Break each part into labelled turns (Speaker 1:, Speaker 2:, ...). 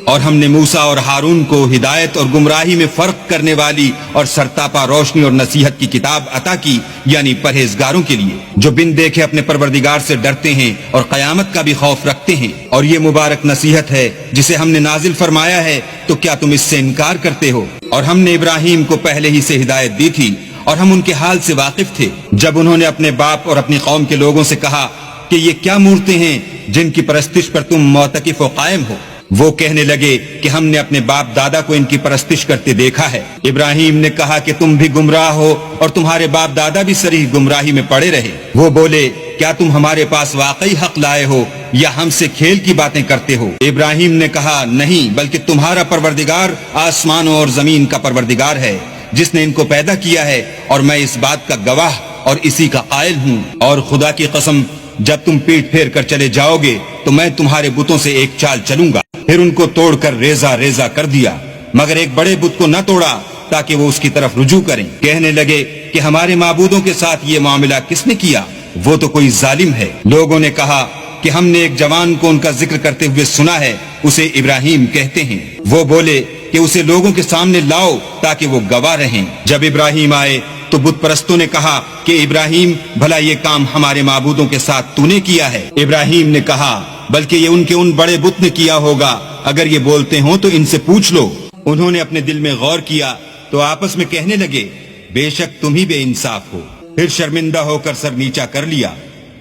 Speaker 1: اور ہم نے موسیٰ اور ہارون کو ہدایت اور گمراہی میں فرق کرنے والی اور سرتاپا روشنی اور نصیحت کی کتاب عطا کی، یعنی پرہیزگاروں کے لیے جو بن دیکھے اپنے پروردگار سے ڈرتے ہیں اور قیامت کا بھی خوف رکھتے ہیں۔ اور یہ مبارک نصیحت ہے جسے ہم نے نازل فرمایا ہے، تو کیا تم اس سے انکار کرتے ہو؟ اور ہم نے ابراہیم کو پہلے ہی سے ہدایت دی تھی، اور ہم ان کے حال سے واقف تھے جب انہوں نے اپنے باپ اور اپنی قوم کے لوگوں سے کہا کہ یہ کیا مورتیں ہیں جن کی پرستش پر تم معتکف و قائم ہو؟ وہ کہنے لگے کہ ہم نے اپنے باپ دادا کو ان کی پرستش کرتے دیکھا ہے۔ ابراہیم نے کہا کہ تم بھی گمراہ ہو اور تمہارے باپ دادا بھی صریح گمراہی میں پڑے رہے۔ وہ بولے کیا تم ہمارے پاس واقعی حق لائے ہو یا ہم سے کھیل کی باتیں کرتے ہو؟ ابراہیم نے کہا نہیں، بلکہ تمہارا پروردگار آسمانوں اور زمین کا پروردگار ہے جس نے ان کو پیدا کیا ہے، اور میں اس بات کا گواہ اور اسی کا قائل ہوں۔ اور خدا کی قسم جب تم پیٹ پھیر کر چلے جاؤ گے تو میں تمہارے بتوں سے ایک چال چلوں گا۔ پھر ان کو توڑ کر ریزہ ریزہ کر دیا، مگر ایک بڑے بت کو نہ توڑا تاکہ وہ اس کی طرف رجوع کریں۔ کہنے لگے کہ ہمارے معبودوں کے ساتھ یہ معاملہ کس نے کیا؟ وہ تو کوئی ظالم ہے۔ لوگوں نے کہا کہ ہم نے ایک جوان کو ان کا ذکر کرتے ہوئے سنا ہے، اسے ابراہیم کہتے ہیں۔ وہ بولے کہ اسے لوگوں کے سامنے لاؤ تاکہ وہ گواہ رہیں۔ جب ابراہیم آئے تو بت پرستوں نے کہا کہ ابراہیم بھلا یہ کام ہمارے معبودوں کے ساتھ تو نے کیا ہے؟ ابراہیم نے کہا بلکہ یہ ان بڑے بت نے کیا ہوگا، اگر یہ بولتے ہوں تو ان سے پوچھ لو۔ انہوں نے اپنے دل میں غور کیا تو آپس میں کہنے لگے بے شک تم ہی بے انصاف ہو۔ پھر شرمندہ ہو کر سر نیچا کر لیا۔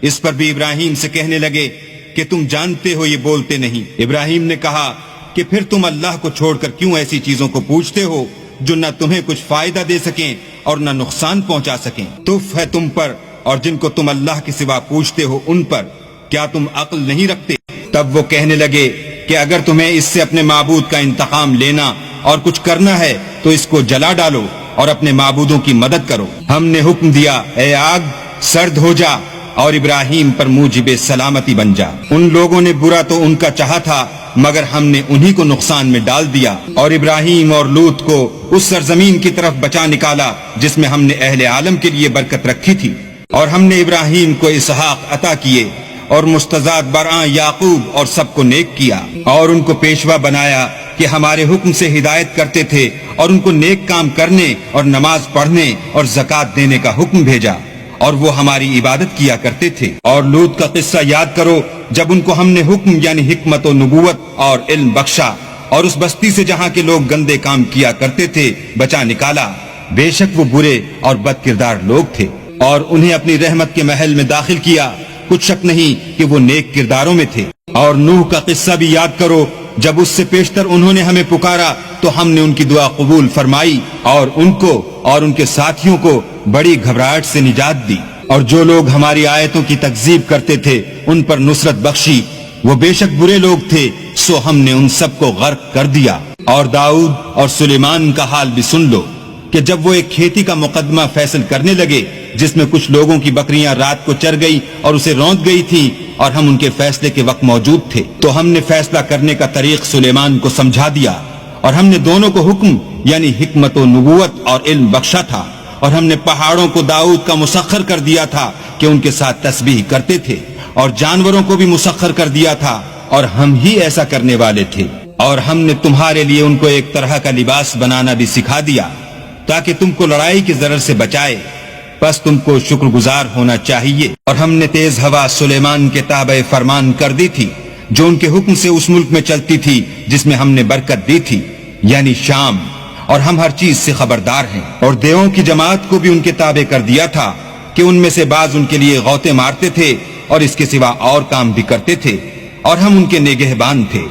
Speaker 1: اس پر بھی ابراہیم سے کہنے لگے کہ تم جانتے ہو یہ بولتے نہیں۔ ابراہیم نے کہا کہ پھر تم اللہ کو چھوڑ کر کیوں ایسی چیزوں کو پوچھتے ہو جو نہ تمہیں کچھ فائدہ دے سکیں اور نہ نقصان پہنچا سکیں؟ تف ہے تم پر اور جن کو تم اللہ کے سوا پوچھتے ہو ان پر، کیا تم عقل نہیں رکھتے؟ تب وہ کہنے لگے کہ اگر تمہیں اس سے اپنے معبود کا انتقام لینا اور کچھ کرنا ہے تو اس کو جلا ڈالو اور اپنے معبودوں کی مدد کرو۔ ہم نے حکم دیا اے آگ سرد ہو جا اور ابراہیم پر موجب سلامتی بن جا۔ ان لوگوں نے برا تو ان کا چاہا تھا مگر ہم نے انہی کو نقصان میں ڈال دیا، اور ابراہیم اور لوط کو اس سرزمین کی طرف بچا نکالا جس میں ہم نے اہل عالم کے لیے برکت رکھی تھی۔ اور ہم نے ابراہیم کو اسحاق عطا کیے اور مستضاد برآں یعقوب اور سب کو نیک کیا، اور ان کو پیشوا بنایا کہ ہمارے حکم سے ہدایت کرتے تھے، اور ان کو نیک کام کرنے اور نماز پڑھنے اور زکوٰۃ دینے کا حکم بھیجا، اور وہ ہماری عبادت کیا کرتے تھے۔ اور لوط کا قصہ یاد کرو جب ان کو ہم نے حکم یعنی حکمت و نبوت اور علم بخشا، اور اس بستی سے جہاں کے لوگ گندے کام کیا کرتے تھے بچا نکالا۔ بے شک وہ برے اور بد کردار لوگ تھے، اور انہیں اپنی رحمت کے محل میں داخل کیا، کچھ شک نہیں کہ وہ نیک کرداروں میں تھے۔ اور نوح کا قصہ بھی یاد کرو جب اس سے پیشتر انہوں نے ہمیں پکارا تو ہم نے ان کی دعا قبول فرمائی، اور ان کو اور ان کے ساتھیوں کو بڑی گھبراہٹ سے نجات دی۔ اور جو لوگ ہماری آیتوں کی تکذیب کرتے تھے ان پر نصرت بخشی، وہ بے شک برے لوگ تھے، سو ہم نے ان سب کو غرق کر دیا۔ اور داؤد اور سلیمان کا حال بھی سن لو کہ جب وہ ایک کھیتی کا مقدمہ فیصل کرنے لگے جس میں کچھ لوگوں کی بکریاں رات کو چر گئی اور اسے روند گئی تھی، اور ہم ان کے فیصلے کے وقت موجود تھے، تو ہم نے فیصلہ کرنے کا طریق سلیمان کو سمجھا دیا، اور ہم نے دونوں کو حکم یعنی حکمت و نبوت اور علم بخشا تھا۔ اور ہم نے پہاڑوں کو داؤد کا مسخر کر دیا تھا کہ ان کے ساتھ تسبیح کرتے تھے، اور جانوروں کو بھی مسخر کر دیا تھا، اور ہم ہی ایسا کرنے والے تھے۔ اور ہم نے تمہارے لیے ان کو ایک طرح کا لباس بنانا بھی سکھا دیا تاکہ تم کو لڑائی کی ضرر سے بچائے، بس تم کو شکر گزار ہونا چاہیے۔ اور ہم نے تیز ہوا سلیمان کے تابع فرمان کر دی تھی جو ان کے حکم سے اس ملک میں چلتی تھی جس میں ہم نے برکت دی تھی یعنی شام، اور ہم ہر چیز سے خبردار ہیں۔ اور دیووں کی جماعت کو بھی ان کے تابع کر دیا تھا کہ ان میں سے بعض ان کے لیے غوطے مارتے تھے اور اس کے سوا اور کام بھی کرتے تھے، اور ہم ان کے نگہبان تھے۔